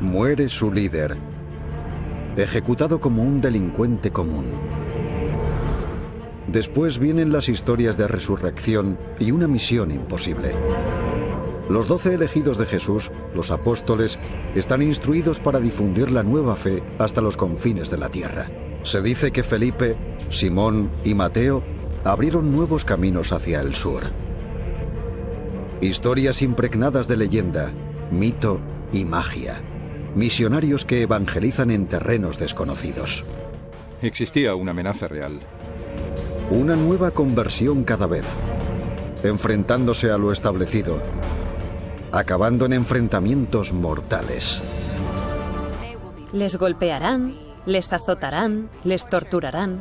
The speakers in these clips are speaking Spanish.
Muere su líder, ejecutado como un delincuente común. Después vienen las historias de resurrección y una misión imposible. Los 12 elegidos de Jesús, los apóstoles, están instruidos para difundir la nueva fe hasta los confines de la tierra. Se dice que Felipe, Simón y Mateo abrieron nuevos caminos hacia el sur. Historias impregnadas de leyenda, mito y magia. Misionarios que evangelizan en terrenos desconocidos. Existía una amenaza real. Una nueva conversión cada vez, enfrentándose a lo establecido, acabando en enfrentamientos mortales. Les golpearán, les azotarán, les torturarán.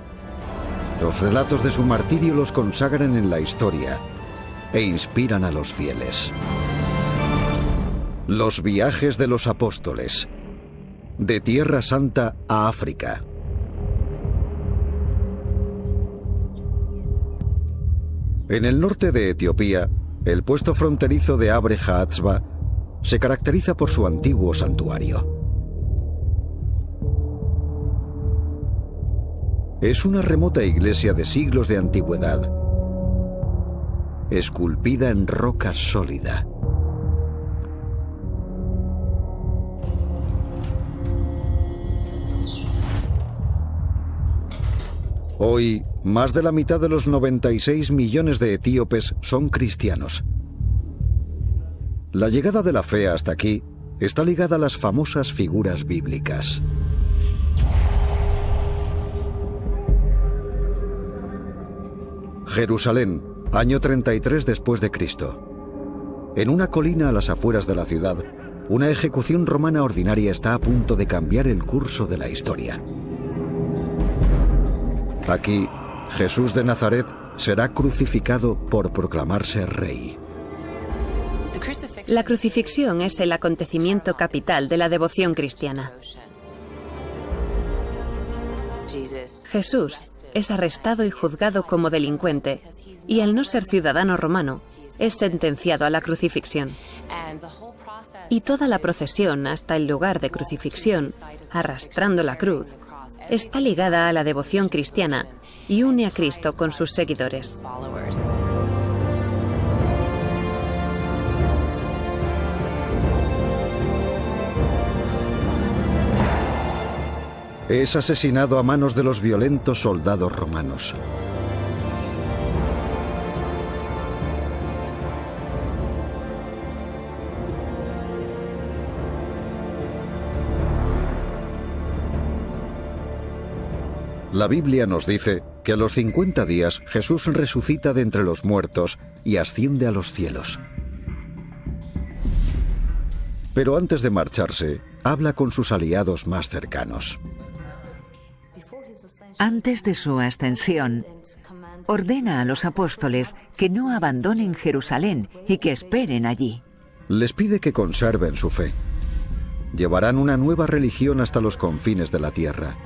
Los relatos de su martirio los consagran en la historia e inspiran a los fieles. Los viajes de los apóstoles, de Tierra Santa a África. En el norte de Etiopía, el puesto fronterizo de Abre Haatzba se caracteriza por su antiguo santuario. Es una remota iglesia de siglos de antigüedad, esculpida en roca sólida. Hoy, más de la mitad de los 96 millones de etíopes son cristianos. La llegada de la fe hasta aquí está ligada a las famosas figuras bíblicas. Jerusalén, año 33 después de Cristo. En una colina a las afueras de la ciudad, una ejecución romana ordinaria está a punto de cambiar el curso de la historia. Aquí, Jesús de Nazaret será crucificado por proclamarse rey. La crucifixión es el acontecimiento capital de la devoción cristiana. Jesús es arrestado y juzgado como delincuente, y al no ser ciudadano romano, es sentenciado a la crucifixión. Y toda la procesión hasta el lugar de crucifixión, arrastrando la cruz, está ligada a la devoción cristiana y une a Cristo con sus seguidores. Es asesinado a manos de los violentos soldados romanos. La Biblia nos dice que a los 50 días Jesús resucita de entre los muertos y asciende a los cielos. Pero antes de marcharse, habla con sus aliados más cercanos. Antes de su ascensión, ordena a los apóstoles que no abandonen Jerusalén y que esperen allí. Les pide que conserven su fe. Llevarán una nueva religión hasta los confines de la tierra.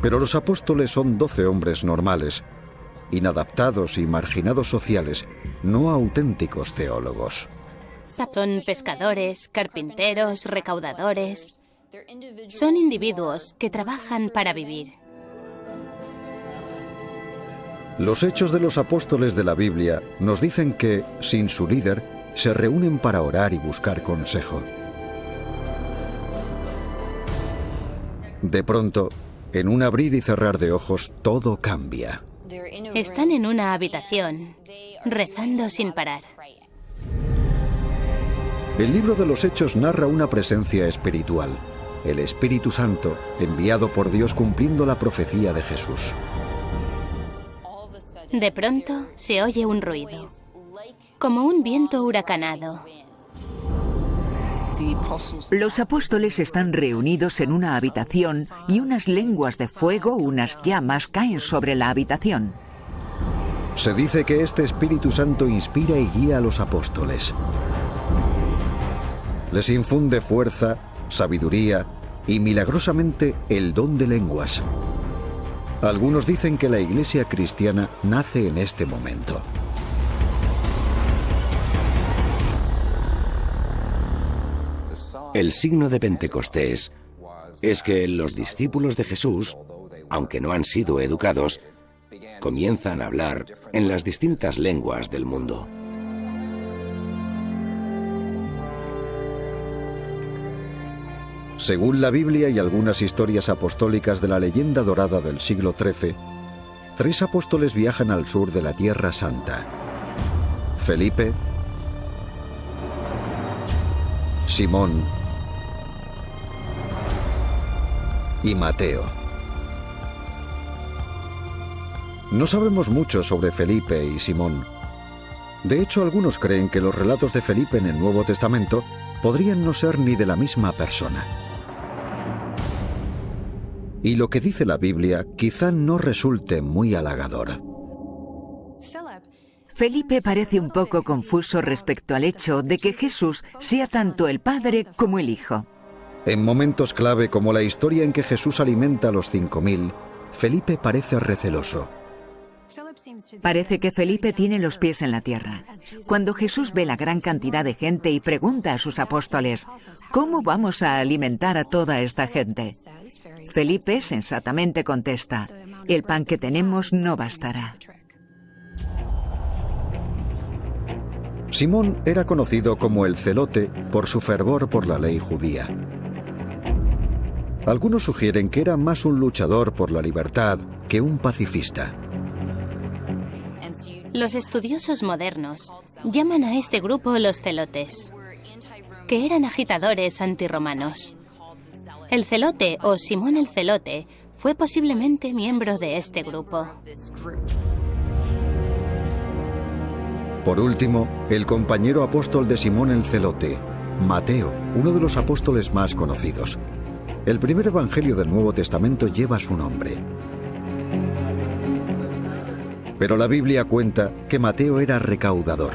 Pero los apóstoles son 12 hombres normales, inadaptados y marginados sociales, no auténticos teólogos. Son pescadores, carpinteros, recaudadores. Son individuos que trabajan para vivir. Los hechos de los apóstoles de la Biblia nos dicen que, sin su líder, se reúnen para orar y buscar consejo. De pronto, en un abrir y cerrar de ojos, todo cambia. Están en una habitación, rezando sin parar. El libro de los Hechos narra una presencia espiritual, el Espíritu Santo, enviado por Dios cumpliendo la profecía de Jesús. De pronto se oye un ruido, como un viento huracanado. Los apóstoles están reunidos en una habitación y unas lenguas de fuego, unas llamas, caen sobre la habitación. Se dice que este Espíritu Santo inspira y guía a los apóstoles. Les infunde fuerza, sabiduría y milagrosamente el don de lenguas. Algunos dicen que la iglesia cristiana nace en este momento. El signo de Pentecostés es que los discípulos de Jesús, aunque no han sido educados, comienzan a hablar en las distintas lenguas del mundo. Según la Biblia y algunas historias apostólicas de la leyenda dorada del siglo XIII, 3 apóstoles viajan al sur de la Tierra Santa: Felipe, Simón y Mateo. No sabemos mucho sobre Felipe y Simón. De hecho, algunos creen que los relatos de Felipe en el Nuevo Testamento podrían no ser ni de la misma persona. Y lo que dice la Biblia quizá no resulte muy halagador. Felipe parece un poco confuso respecto al hecho de que Jesús sea tanto el Padre como el Hijo. En momentos clave como la historia en que Jesús alimenta a los 5.000, Felipe parece receloso. Parece que Felipe tiene los pies en la tierra. Cuando Jesús ve la gran cantidad de gente y pregunta a sus apóstoles, ¿cómo vamos a alimentar a toda esta gente? Felipe sensatamente contesta, el pan que tenemos no bastará. Simón era conocido como el Celote por su fervor por la ley judía. Algunos sugieren que era más un luchador por la libertad que un pacifista. Los estudiosos modernos llaman a este grupo los celotes, que eran agitadores antirromanos. El celote o Simón el Celote fue posiblemente miembro de este grupo. Por último, el compañero apóstol de Simón el Celote, Mateo, uno de los apóstoles más conocidos. El primer evangelio del Nuevo Testamento lleva su nombre. Pero la Biblia cuenta que Mateo era recaudador.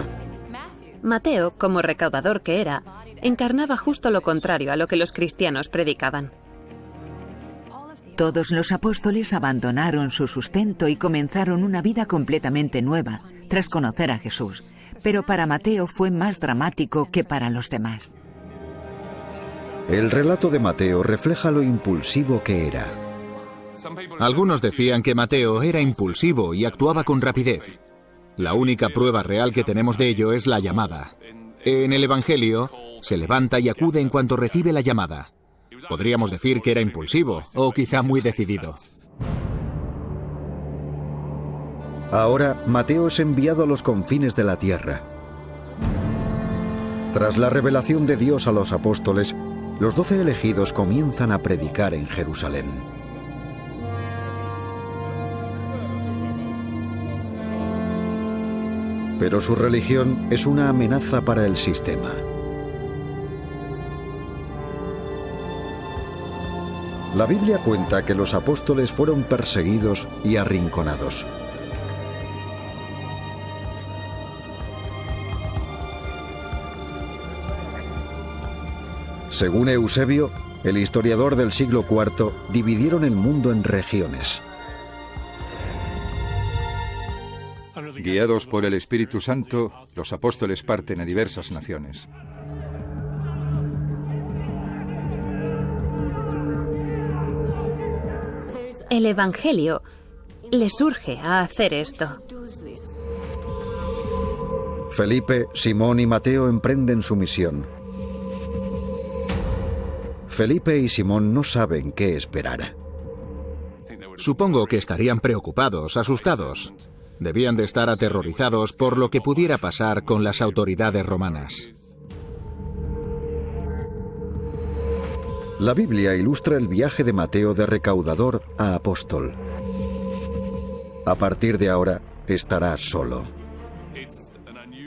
Mateo, como recaudador que era, encarnaba justo lo contrario a lo que los cristianos predicaban. Todos los apóstoles abandonaron su sustento y comenzaron una vida completamente nueva, tras conocer a Jesús. Pero para Mateo fue más dramático que para los demás. El relato de Mateo refleja lo impulsivo que era. Algunos decían que Mateo era impulsivo y actuaba con rapidez. La única prueba real que tenemos de ello es la llamada. En el Evangelio, se levanta y acude en cuanto recibe la llamada. Podríamos decir que era impulsivo, o quizá muy decidido. Ahora, Mateo es enviado a los confines de la tierra. Tras la revelación de Dios a los apóstoles, los 12 elegidos comienzan a predicar en Jerusalén. Pero su religión es una amenaza para el sistema. La Biblia cuenta que los apóstoles fueron perseguidos y arrinconados. Según Eusebio, el historiador del siglo IV, dividieron el mundo en regiones. Guiados por el Espíritu Santo, los apóstoles parten a diversas naciones. El Evangelio les urge a hacer esto. Felipe, Simón y Mateo emprenden su misión. Felipe y Simón no saben qué esperar. Supongo que estarían preocupados, asustados. Debían de estar aterrorizados por lo que pudiera pasar con las autoridades romanas. La Biblia ilustra el viaje de Mateo de recaudador a apóstol. A partir de ahora, estará solo.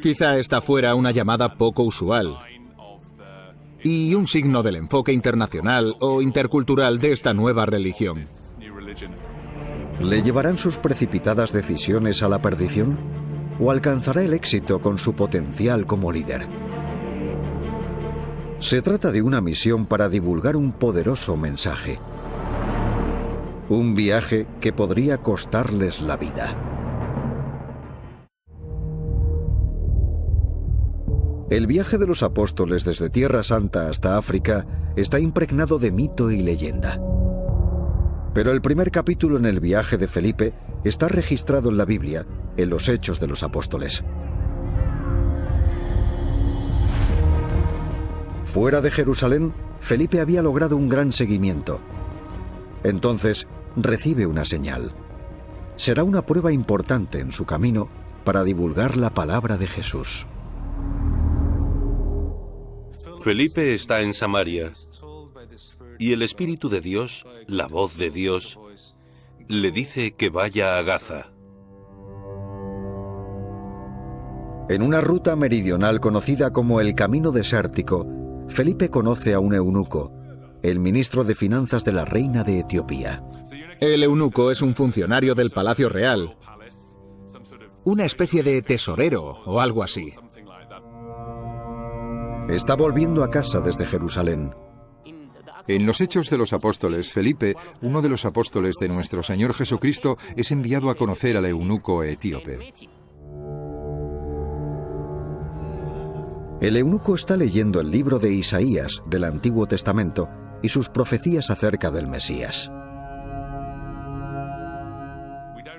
Quizá esta fuera una llamada poco usual y un signo del enfoque internacional o intercultural de esta nueva religión. ¿Le llevarán sus precipitadas decisiones a la perdición? ¿O alcanzará el éxito con su potencial como líder? Se trata de una misión para divulgar un poderoso mensaje. Un viaje que podría costarles la vida. El viaje de los apóstoles desde Tierra Santa hasta África está impregnado de mito y leyenda. Pero el primer capítulo en el viaje de Felipe está registrado en la Biblia, en los Hechos de los Apóstoles. Fuera de Jerusalén, Felipe había logrado un gran seguimiento. Entonces, recibe una señal. Será una prueba importante en su camino para divulgar la palabra de Jesús. Felipe está en Samaria y el Espíritu de Dios, la voz de Dios, le dice que vaya a Gaza. En una ruta meridional conocida como el Camino Desértico, Felipe conoce a un eunuco, el ministro de Finanzas de la reina de Etiopía. El eunuco es un funcionario del Palacio Real, una especie de tesorero o algo así. Está volviendo a casa desde Jerusalén. En los Hechos de los Apóstoles, Felipe, uno de los apóstoles de nuestro Señor Jesucristo, es enviado a conocer al eunuco etíope. El eunuco está leyendo el libro de Isaías del Antiguo Testamento y sus profecías acerca del Mesías.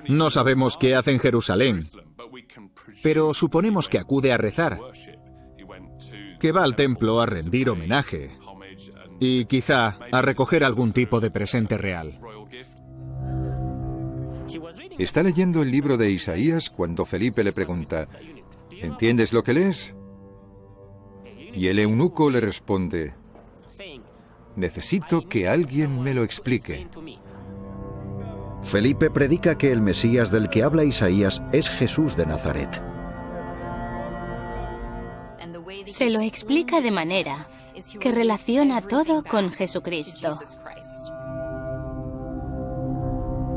No sabemos qué hace en Jerusalén, pero suponemos que acude a rezar, que va al templo a rendir homenaje y quizá a recoger algún tipo de presente real. Está leyendo el libro de Isaías cuando Felipe le pregunta: ¿entiendes lo que lees? Y el eunuco le responde: necesito que alguien me lo explique. Felipe predica que el Mesías del que habla Isaías es Jesús de Nazaret. Se lo explica de manera que relaciona todo con Jesucristo.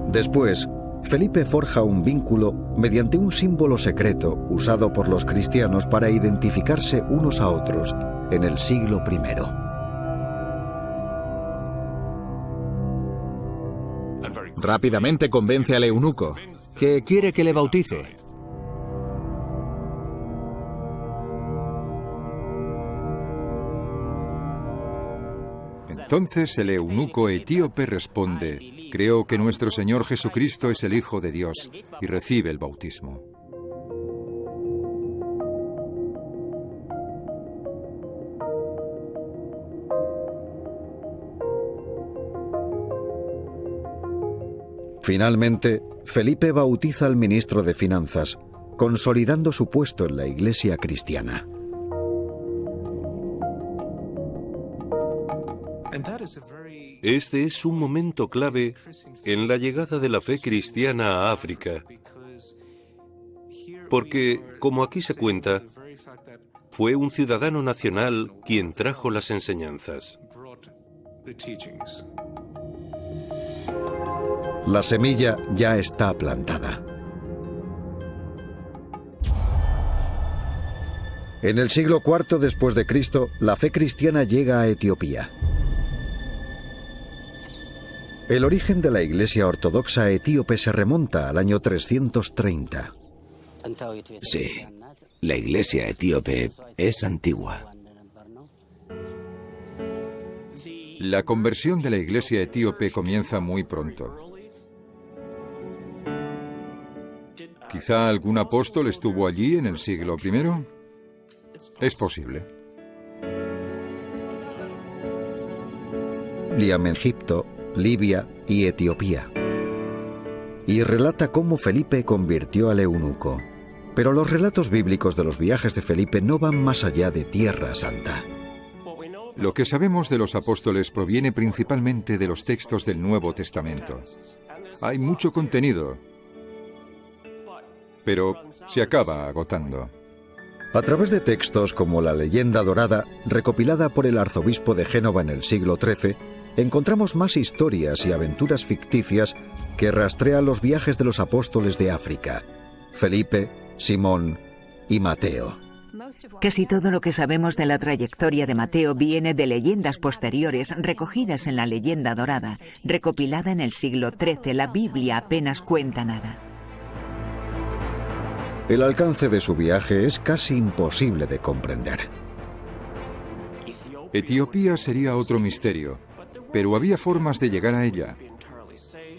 Después, Felipe forja un vínculo mediante un símbolo secreto usado por los cristianos para identificarse unos a otros en el siglo I. Rápidamente convence al eunuco, que quiere que le bautice. Entonces el eunuco etíope responde: creo que nuestro Señor Jesucristo es el Hijo de Dios, y recibe el bautismo. Finalmente, Felipe bautiza al ministro de Finanzas, consolidando su puesto en la iglesia cristiana. Este es un momento clave en la llegada de la fe cristiana a África, porque, como aquí se cuenta, fue un ciudadano nacional quien trajo las enseñanzas. La semilla ya está plantada. En el siglo IV después de Cristo, la fe cristiana llega a Etiopía. El origen de la Iglesia Ortodoxa etíope se remonta al año 330. Sí, la iglesia etíope es antigua. La conversión de la iglesia etíope comienza muy pronto. ¿Quizá algún apóstol estuvo allí en el siglo I? Es posible. Liam en Egipto, Libia y Etiopía. Y relata cómo Felipe convirtió al eunuco. Pero los relatos bíblicos de los viajes de Felipe no van más allá de Tierra Santa. Lo que sabemos de los apóstoles proviene principalmente de los textos del Nuevo Testamento. Hay mucho contenido, pero se acaba agotando. A través de textos como la Leyenda Dorada, recopilada por el arzobispo de Génova en el siglo XIII, encontramos más historias y aventuras ficticias que rastrean los viajes de los apóstoles de África: Felipe, Simón y Mateo. Casi todo lo que sabemos de la trayectoria de Mateo viene de leyendas posteriores recogidas en la Leyenda Dorada, recopilada en el siglo XIII. La Biblia apenas cuenta nada. El alcance de su viaje es casi imposible de comprender. Etiopía sería otro misterio, pero había formas de llegar a ella.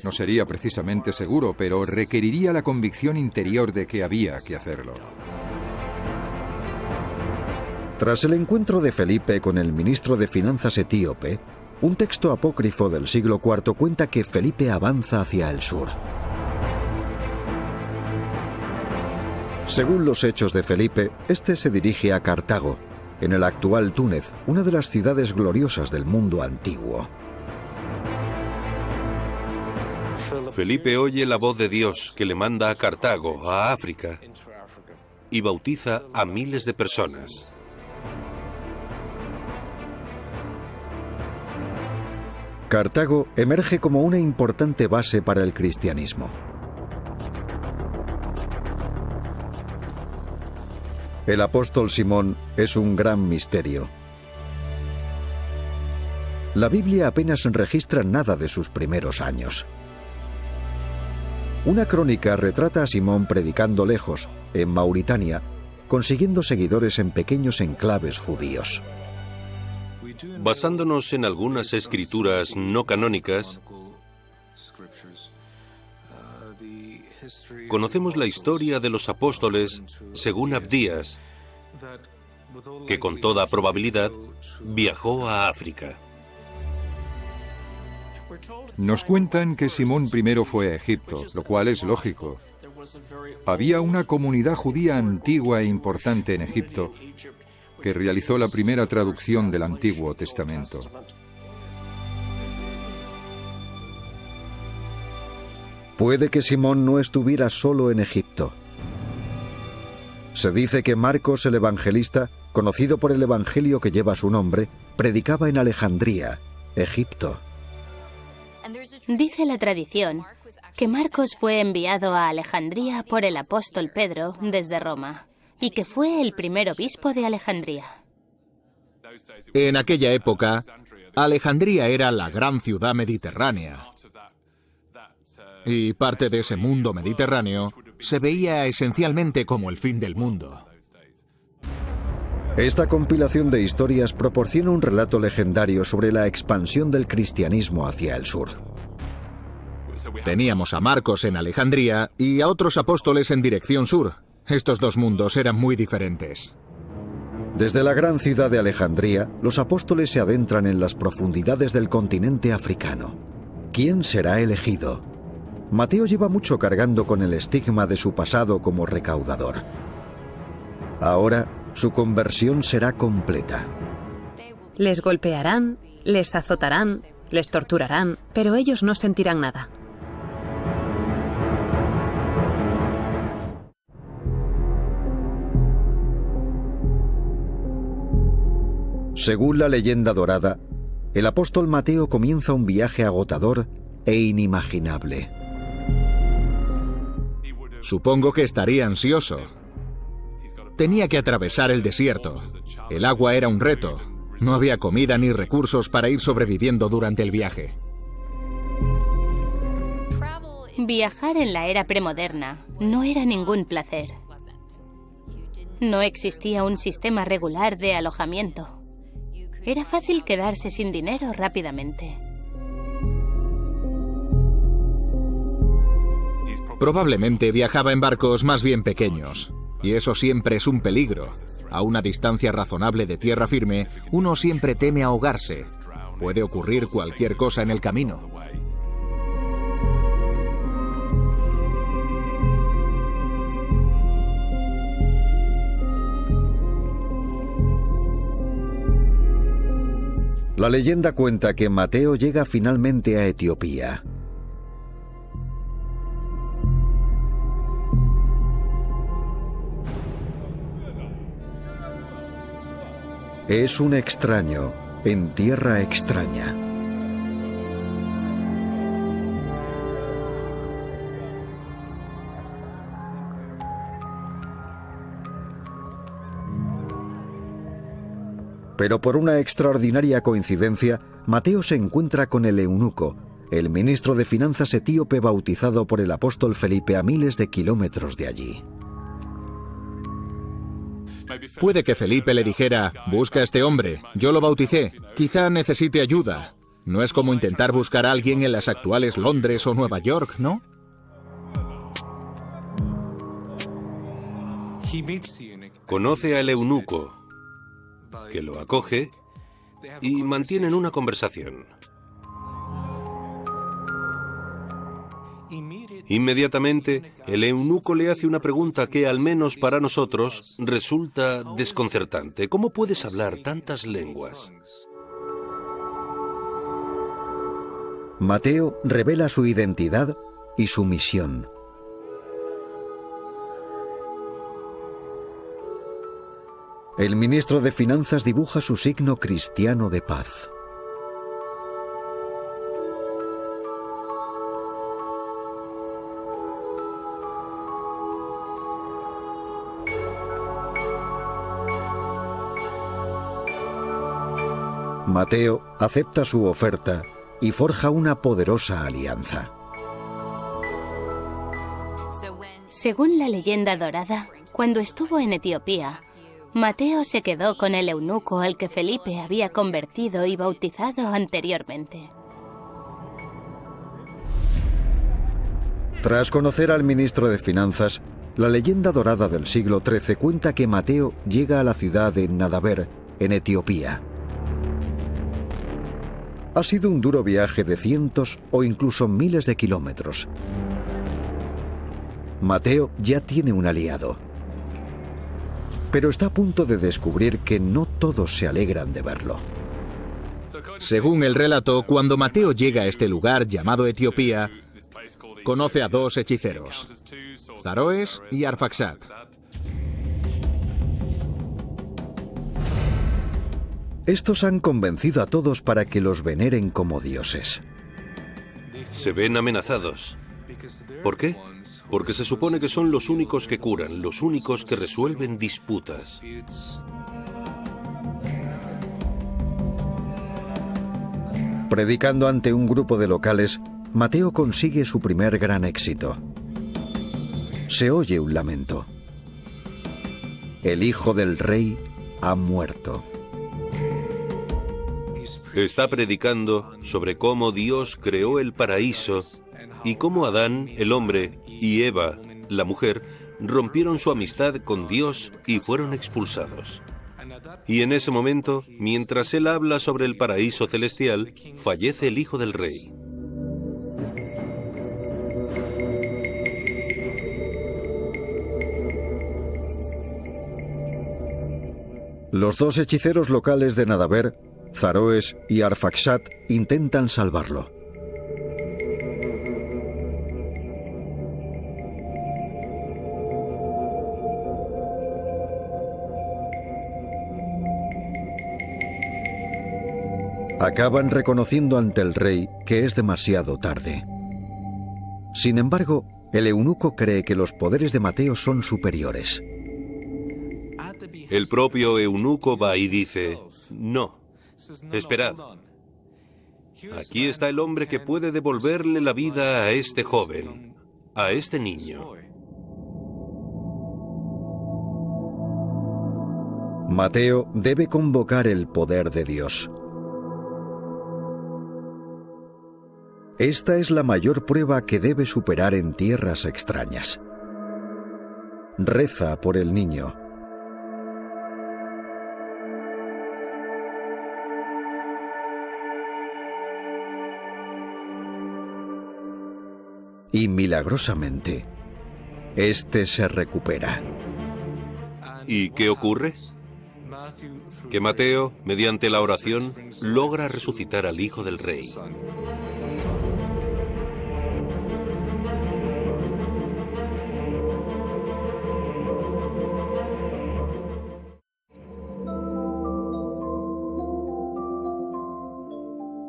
No sería precisamente seguro, pero requeriría la convicción interior de que había que hacerlo. Tras el encuentro de Felipe con el ministro de Finanzas etíope, un texto apócrifo del siglo IV cuenta que Felipe avanza hacia el sur. Según los hechos de Felipe, este se dirige a Cartago, en el actual Túnez, una de las ciudades gloriosas del mundo antiguo. Felipe oye la voz de Dios que le manda a Cartago, a África, y bautiza a miles de personas. Cartago emerge como una importante base para el cristianismo. El apóstol Simón es un gran misterio. La Biblia apenas registra nada de sus primeros años. Una crónica retrata a Simón predicando lejos, en Mauritania, consiguiendo seguidores en pequeños enclaves judíos. Basándonos en algunas escrituras no canónicas, conocemos la historia de los apóstoles según Abdías, que con toda probabilidad viajó a África. Nos cuentan que Simón primero fue a Egipto, lo cual es lógico. Había una comunidad judía antigua e importante en Egipto que realizó la primera traducción del Antiguo Testamento. Puede que Simón no estuviera solo en Egipto. Se dice que Marcos el Evangelista, conocido por el evangelio que lleva su nombre, predicaba en Alejandría, Egipto. Dice la tradición que Marcos fue enviado a Alejandría por el apóstol Pedro desde Roma y que fue el primer obispo de Alejandría. En aquella época, Alejandría era la gran ciudad mediterránea. Y parte de ese mundo mediterráneo se veía esencialmente como el fin del mundo. Esta compilación de historias proporciona un relato legendario sobre la expansión del cristianismo hacia el sur. Teníamos a Marcos en Alejandría y a otros apóstoles en dirección sur. Estos dos mundos eran muy diferentes. Desde la gran ciudad de Alejandría, los apóstoles se adentran en las profundidades del continente africano. ¿Quién será elegido? Mateo lleva mucho cargando con el estigma de su pasado como recaudador. Ahora, su conversión será completa. Les golpearán, les azotarán, les torturarán, pero ellos no sentirán nada. Según la leyenda dorada, el apóstol Mateo comienza un viaje agotador e inimaginable. Supongo que estaría ansioso. Tenía que atravesar el desierto. El agua era un reto. No había comida ni recursos para ir sobreviviendo durante el viaje. Viajar en la era premoderna no era ningún placer. No existía un sistema regular de alojamiento. Era fácil quedarse sin dinero rápidamente. Probablemente viajaba en barcos más bien pequeños. Y eso siempre es un peligro. A una distancia razonable de tierra firme, uno siempre teme ahogarse. Puede ocurrir cualquier cosa en el camino. La leyenda cuenta que Mateo llega finalmente a Etiopía. Es un extraño en tierra extraña. Pero por una extraordinaria coincidencia, Mateo se encuentra con el eunuco, el ministro de Finanzas etíope bautizado por el apóstol Felipe a miles de kilómetros de allí. Puede que Felipe le dijera, busca a este hombre, yo lo bauticé, quizá necesite ayuda. No es como intentar buscar a alguien en las actuales Londres o Nueva York, ¿no? Conoce al eunuco, que lo acoge y mantienen una conversación. Inmediatamente, el eunuco le hace una pregunta que, al menos para nosotros, resulta desconcertante. ¿Cómo puedes hablar tantas lenguas? Mateo revela su identidad y su misión. El ministro de Finanzas dibuja su signo cristiano de paz. Mateo acepta su oferta y forja una poderosa alianza. Según la leyenda dorada, cuando estuvo en Etiopía, Mateo se quedó con el eunuco al que Felipe había convertido y bautizado anteriormente. Tras conocer al ministro de Finanzas, la leyenda dorada del siglo XIII cuenta que Mateo llega a la ciudad de Nadaber, en Etiopía. Ha sido un duro viaje de cientos o incluso miles de kilómetros. Mateo ya tiene un aliado. Pero está a punto de descubrir que no todos se alegran de verlo. Según el relato, cuando Mateo llega a este lugar llamado Etiopía, conoce a dos hechiceros, Zaroes y Arfaxad. Estos han convencido a todos para que los veneren como dioses. Se ven amenazados. ¿Por qué? Porque se supone que son los únicos que curan, los únicos que resuelven disputas. Predicando ante un grupo de locales, Mateo consigue su primer gran éxito. Se oye un lamento. El hijo del rey ha muerto. Está predicando sobre cómo Dios creó el paraíso y cómo Adán, el hombre, y Eva, la mujer, rompieron su amistad con Dios y fueron expulsados. Y en ese momento, mientras él habla sobre el paraíso celestial, fallece el hijo del rey. Los dos hechiceros locales de Nadaber, Zaroes y Arfaxad, intentan salvarlo. Acaban reconociendo ante el rey que es demasiado tarde. Sin embargo, el eunuco cree que los poderes de Mateo son superiores. El propio eunuco va y dice, no, esperad. Aquí está el hombre que puede devolverle la vida a este joven, a este niño. Mateo debe convocar el poder de Dios. Esta es la mayor prueba que debe superar en tierras extrañas. Reza por el niño. Y milagrosamente, este se recupera. ¿Y qué ocurre? Que Mateo, mediante la oración, logra resucitar al hijo del rey.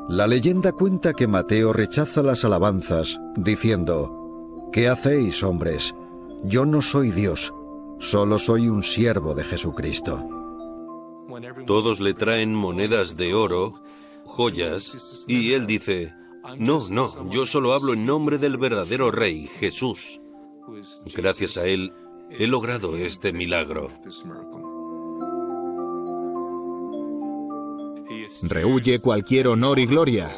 La leyenda cuenta que Mateo rechaza las alabanzas, diciendo: ¿Qué hacéis, hombres? Yo no soy Dios, solo soy un siervo de Jesucristo. Todos le traen monedas de oro, joyas, y él dice: no, yo solo hablo en nombre del verdadero Rey, Jesús. Gracias a él, he logrado este milagro. Rehúye cualquier honor y gloria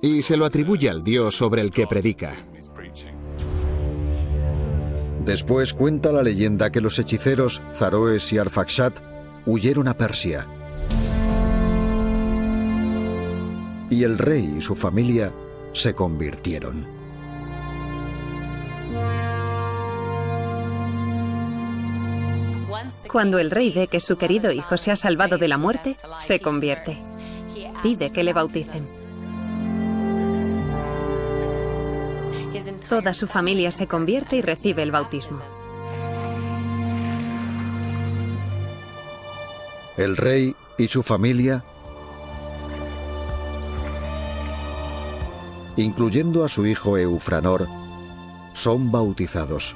y se lo atribuye al Dios sobre el que predica. Después cuenta la leyenda que los hechiceros Zaroes y Arfaxad huyeron a Persia. Y el rey y su familia se convirtieron. Cuando el rey ve que su querido hijo se ha salvado de la muerte, se convierte. Pide que le bauticen. Toda su familia se convierte y recibe el bautismo. El rey y su familia, incluyendo a su hijo Eufranor, son bautizados.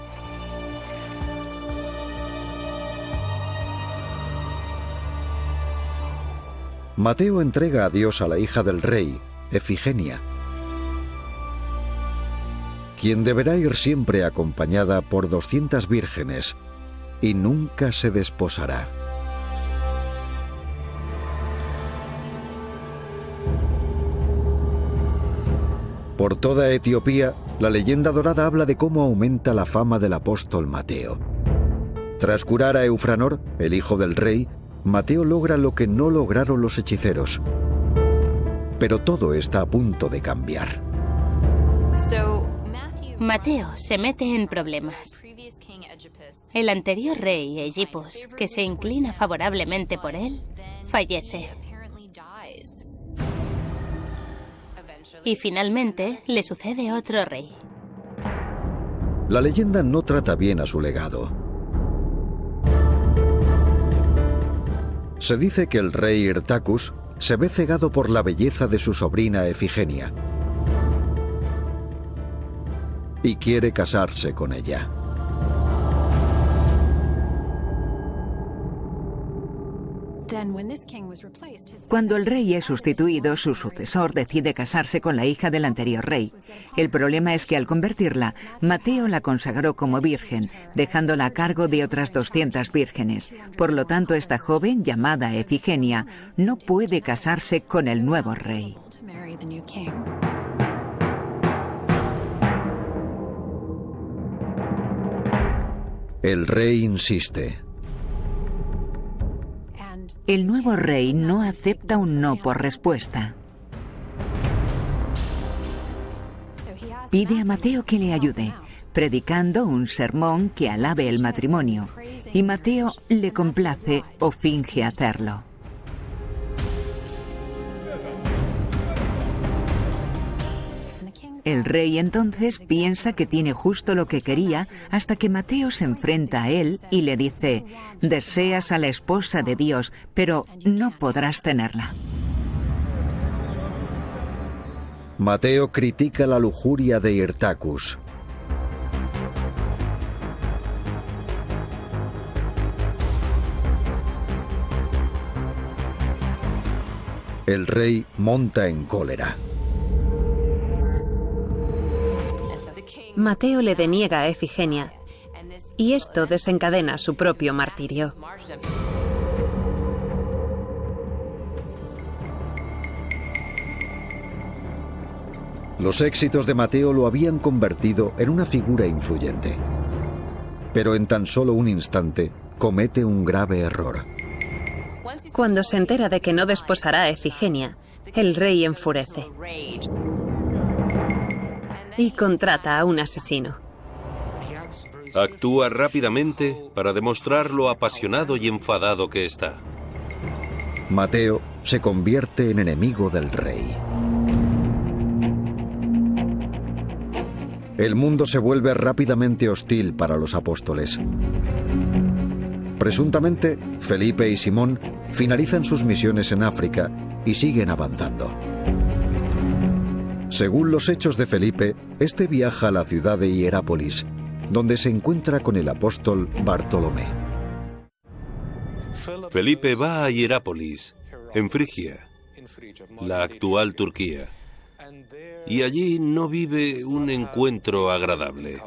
Mateo entrega a Dios a la hija del rey, Efigenia, quien deberá ir siempre acompañada por 200 vírgenes y nunca se desposará. Por toda Etiopía, la leyenda dorada habla de cómo aumenta la fama del apóstol Mateo. Tras curar a Eufranor, el hijo del rey, Mateo logra lo que no lograron los hechiceros. Pero todo está a punto de cambiar. Mateo se mete en problemas. El anterior rey, Egipos, que se inclina favorablemente por él, fallece. Y finalmente le sucede otro rey. La leyenda no trata bien a su legado. Se dice que el rey Hirtacus se ve cegado por la belleza de su sobrina Efigenia y quiere casarse con ella. Cuando el rey es sustituido, su sucesor decide casarse con la hija del anterior rey. El problema es que al convertirla, Mateo la consagró como virgen, dejándola a cargo de otras 200 vírgenes. Por lo tanto, esta joven, llamada Efigenia, no puede casarse con el nuevo rey. El rey insiste. El nuevo rey no acepta un no por respuesta. Pide a Mateo que le ayude, predicando un sermón que alabe el matrimonio, y Mateo le complace o finge hacerlo. El rey entonces piensa que tiene justo lo que quería hasta que Mateo se enfrenta a él y le dice: «Deseas a la esposa de Dios, pero no podrás tenerla». Mateo critica la lujuria de Hirtacus. El rey monta en cólera. Mateo le deniega a Efigenia, y esto desencadena su propio martirio. Los éxitos de Mateo lo habían convertido en una figura influyente. Pero en tan solo un instante comete un grave error. Cuando se entera de que no desposará a Efigenia, el rey enfurece y contrata a un asesino. Actúa rápidamente para demostrar lo apasionado y enfadado que está. Mateo se convierte en enemigo del rey. El mundo se vuelve rápidamente hostil para los apóstoles. Presuntamente, Felipe y Simón finalizan sus misiones en África y siguen avanzando. Según los hechos de Felipe, este viaja a la ciudad de Hierápolis, donde se encuentra con el apóstol Bartolomé. Felipe va a Hierápolis, en Frigia, la actual Turquía, y allí no vive un encuentro agradable.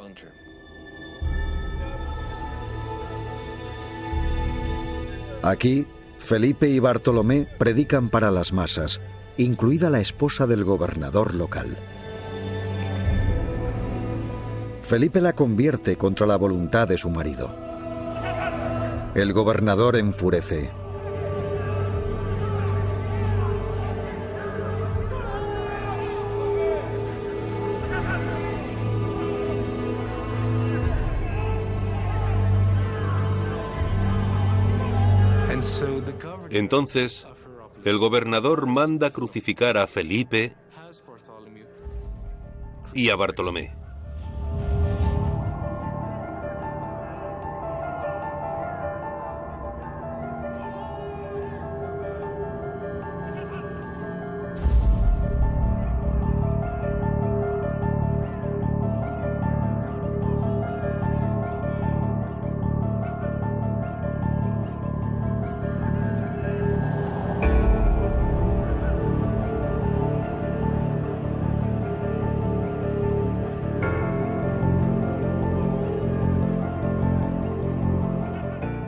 Aquí, Felipe y Bartolomé predican para las masas, incluida la esposa del gobernador local. Felipe la convierte contra la voluntad de su marido. El gobernador enfurece. Entonces, el gobernador manda crucificar a Felipe y a Bartolomé.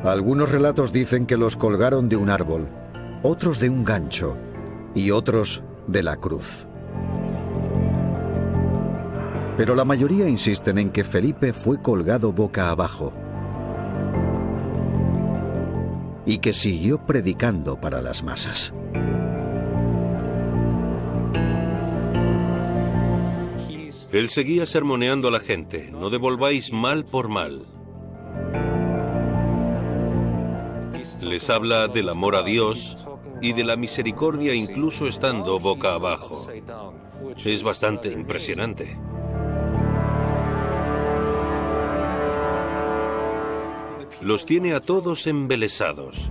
Algunos relatos dicen que los colgaron de un árbol, otros de un gancho y otros de la cruz. Pero la mayoría insisten en que Felipe fue colgado boca abajo y que siguió predicando para las masas. Él seguía sermoneando a la gente: no devolváis mal por mal. Les habla del amor a Dios y de la misericordia incluso estando boca abajo. Es bastante impresionante. Los tiene a todos embelesados.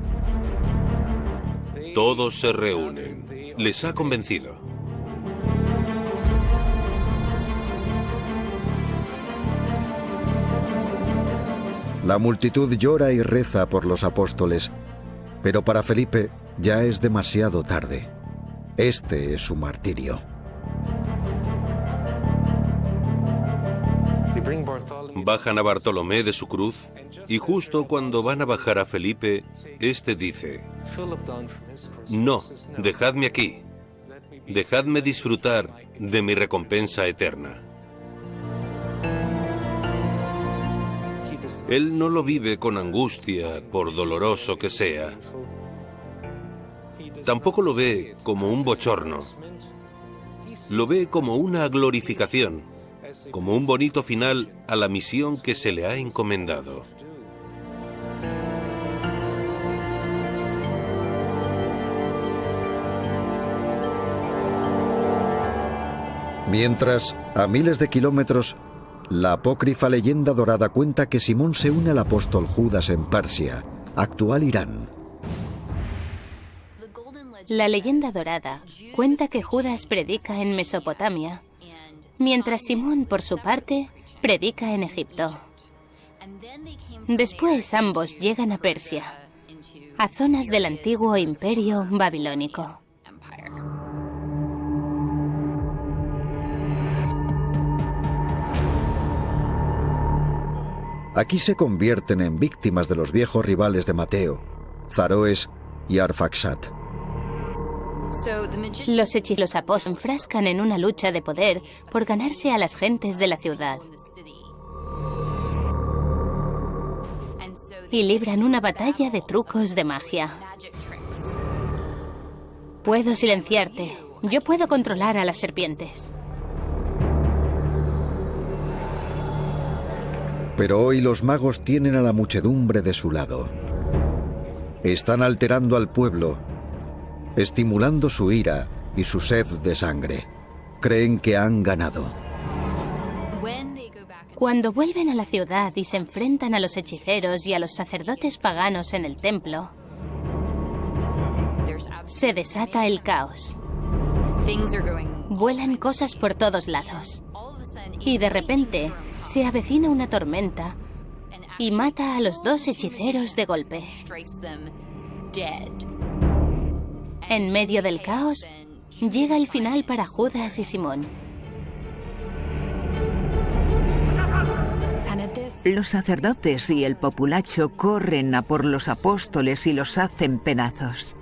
Todos se reúnen. Les ha convencido. La multitud llora y reza por los apóstoles, pero para Felipe ya es demasiado tarde. Este es su martirio. Bajan a Bartolomé de su cruz y justo cuando van a bajar a Felipe, este dice: no, dejadme aquí. Dejadme disfrutar de mi recompensa eterna. Él no lo vive con angustia, por doloroso que sea. Tampoco lo ve como un bochorno. Lo ve como una glorificación, como un bonito final a la misión que se le ha encomendado. Mientras, a miles de kilómetros, la apócrifa leyenda dorada cuenta que Simón se une al apóstol Judas en Persia, actual Irán. La leyenda dorada cuenta que Judas predica en Mesopotamia, mientras Simón, por su parte, predica en Egipto. Después ambos llegan a Persia, a zonas del antiguo imperio babilónico. Aquí se convierten en víctimas de los viejos rivales de Mateo, Zaroes y Arfaxad. Los apóstoles se enfrascan en una lucha de poder por ganarse a las gentes de la ciudad. Y libran una batalla de trucos de magia. Puedo silenciarte. Yo puedo controlar a las serpientes. Pero hoy los magos tienen a la muchedumbre de su lado. Están alterando al pueblo, estimulando su ira y su sed de sangre. Creen que han ganado. Cuando vuelven a la ciudad y se enfrentan a los hechiceros y a los sacerdotes paganos en el templo, se desata el caos. Vuelan cosas por todos lados. Y de repente se avecina una tormenta y mata a los dos hechiceros de golpe. En medio del caos, llega el final para Judas y Simón. Los sacerdotes y el populacho corren a por los apóstoles y los hacen pedazos.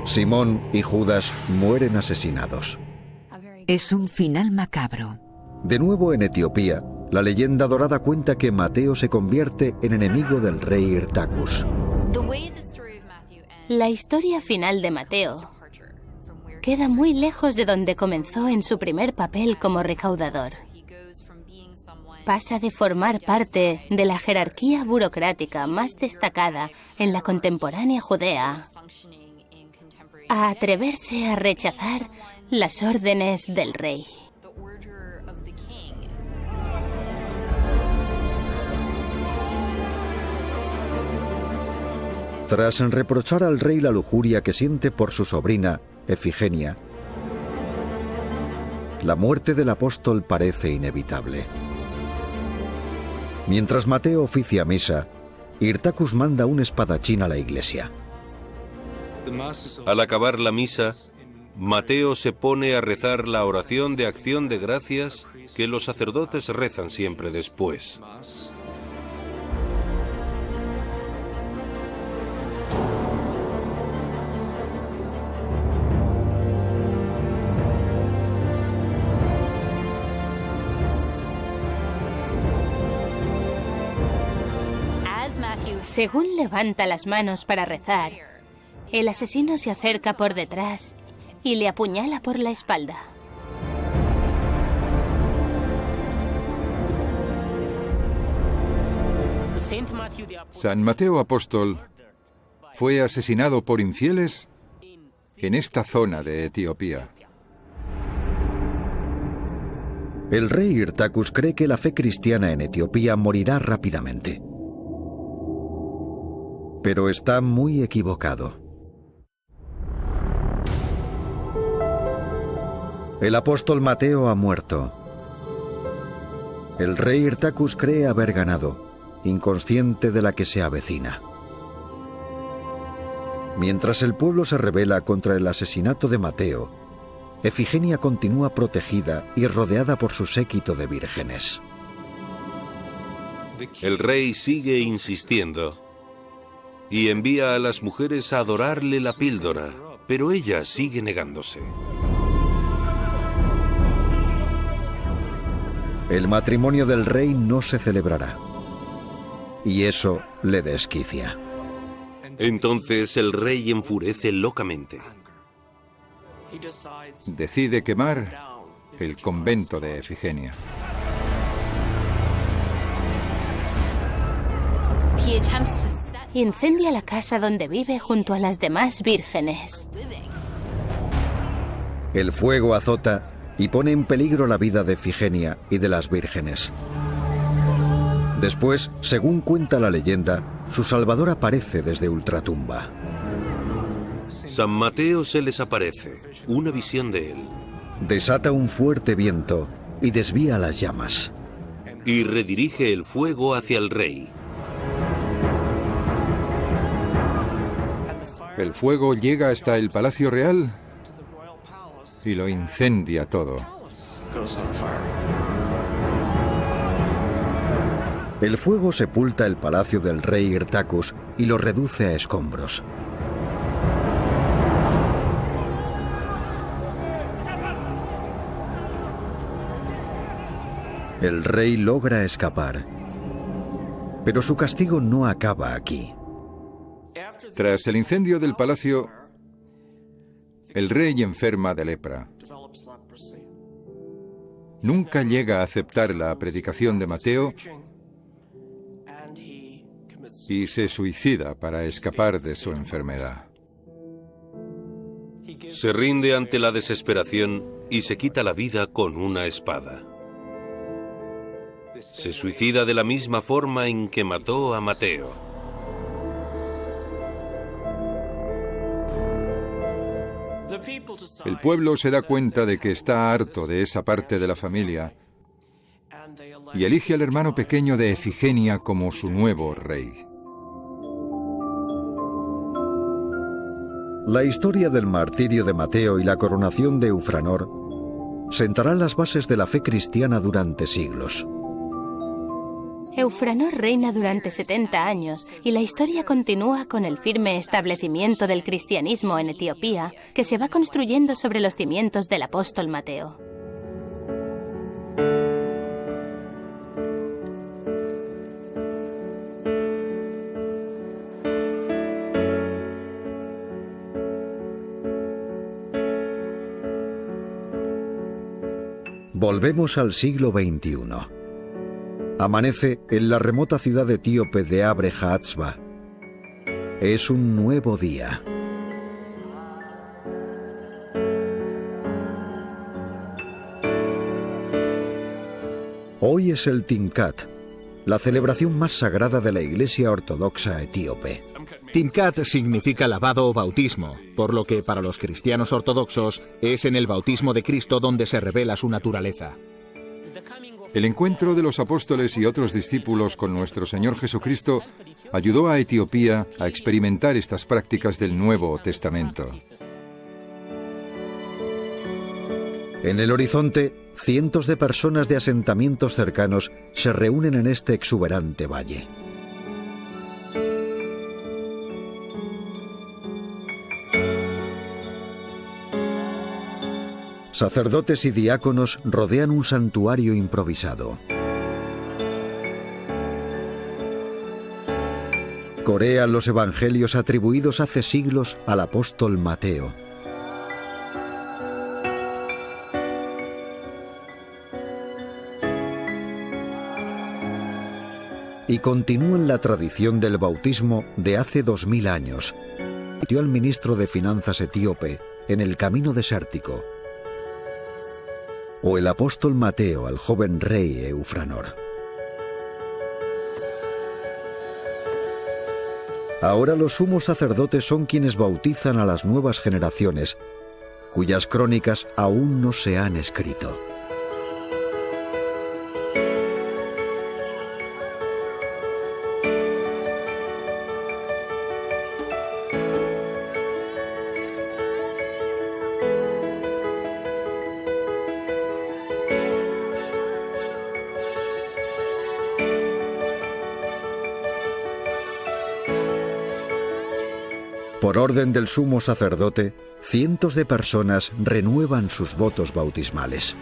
Simón y Judas mueren asesinados. Es un final macabro. De nuevo en Etiopía, la leyenda dorada cuenta que Mateo se convierte en enemigo del rey Hirtacus. La historia final de Mateo queda muy lejos de donde comenzó en su primer papel como recaudador. Pasa de formar parte de la jerarquía burocrática más destacada en la contemporánea Judea a atreverse a rechazar las órdenes del rey. Tras reprochar al rey la lujuria que siente por su sobrina, Efigenia, la muerte del apóstol parece inevitable. Mientras Mateo oficia misa, Hirtacus manda un espadachín a la iglesia. Al acabar la misa, Mateo se pone a rezar la oración de acción de gracias que los sacerdotes rezan siempre después. Según levanta las manos para rezar, el asesino se acerca por detrás y le apuñala por la espalda. San Mateo Apóstol fue asesinado por infieles en esta zona de Etiopía. El rey Hirtacus cree que la fe cristiana en Etiopía morirá rápidamente. Pero está muy equivocado. El apóstol Mateo ha muerto. El rey Hirtacus cree haber ganado, inconsciente de la que se avecina. Mientras el pueblo se rebela contra el asesinato de Mateo, Efigenia continúa protegida y rodeada por su séquito de vírgenes. El rey sigue insistiendo y envía a las mujeres a adorarle la píldora, pero ella sigue negándose. El matrimonio del rey no se celebrará, y eso le desquicia. Entonces el rey enfurece locamente. Decide quemar el convento de Efigenia. Incendia la casa donde vive junto a las demás vírgenes. El fuego azota y pone en peligro la vida de Efigenia y de las vírgenes. Después, según cuenta la leyenda, su salvador aparece desde ultratumba. San Mateo se les aparece, una visión de él. Desata un fuerte viento y desvía las llamas. Y redirige el fuego hacia el rey. El fuego llega hasta el Palacio Real y lo incendia todo. El fuego sepulta el palacio del rey Hirtacus y lo reduce a escombros. El rey logra escapar, pero su castigo no acaba aquí. Tras el incendio del palacio, el rey enferma de lepra. Nunca llega a aceptar la predicación de Mateo y se suicida para escapar de su enfermedad. Se rinde ante la desesperación y se quita la vida con una espada. Se suicida de la misma forma en que mató a Mateo. El pueblo se da cuenta de que está harto de esa parte de la familia y elige al hermano pequeño de Efigenia como su nuevo rey. La historia del martirio de Mateo y la coronación de Eufranor sentará las bases de la fe cristiana durante siglos. Eufranor reina durante 70 años y la historia continúa con el firme establecimiento del cristianismo en Etiopía, que se va construyendo sobre los cimientos del apóstol Mateo. Volvemos al siglo XXI. Amanece en la remota ciudad etíope de Abre Haatzba. Es un nuevo día. Hoy es el Timkat, la celebración más sagrada de la Iglesia Ortodoxa etíope. Timkat significa lavado o bautismo, por lo que para los cristianos ortodoxos es en el bautismo de Cristo donde se revela su naturaleza. El encuentro de los apóstoles y otros discípulos con nuestro Señor Jesucristo ayudó a Etiopía a experimentar estas prácticas del Nuevo Testamento. En el horizonte, cientos de personas de asentamientos cercanos se reúnen en este exuberante valle. Sacerdotes y diáconos rodean un santuario improvisado. Corean los evangelios atribuidos hace siglos al apóstol Mateo. Y continúan la tradición del bautismo de hace 2000 años. Dio al ministro de Finanzas etíope en el camino desértico. O el apóstol Mateo al joven rey Eufranor. Ahora los sumos sacerdotes son quienes bautizan a las nuevas generaciones, cuyas crónicas aún no se han escrito. Por orden del sumo sacerdote, cientos de personas renuevan sus votos bautismales.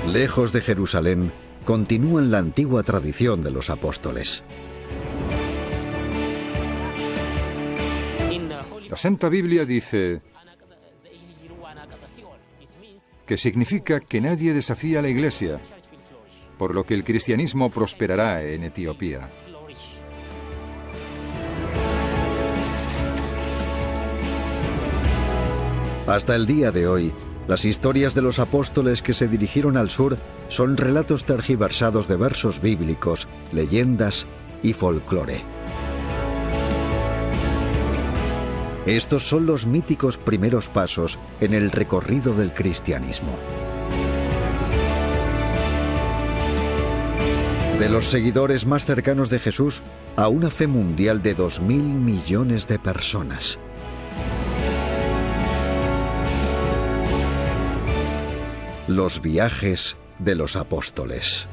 Lejos de Jerusalén, continúan la antigua tradición de los apóstoles. La Santa Biblia dice que significa que nadie desafía a la Iglesia, por lo que el cristianismo prosperará en Etiopía. Hasta el día de hoy, las historias de los apóstoles que se dirigieron al sur son relatos tergiversados de versos bíblicos, leyendas y folclore. Estos son los míticos primeros pasos en el recorrido del cristianismo. De los seguidores más cercanos de Jesús a una fe mundial de 2.000 millones de personas. Los viajes de los apóstoles.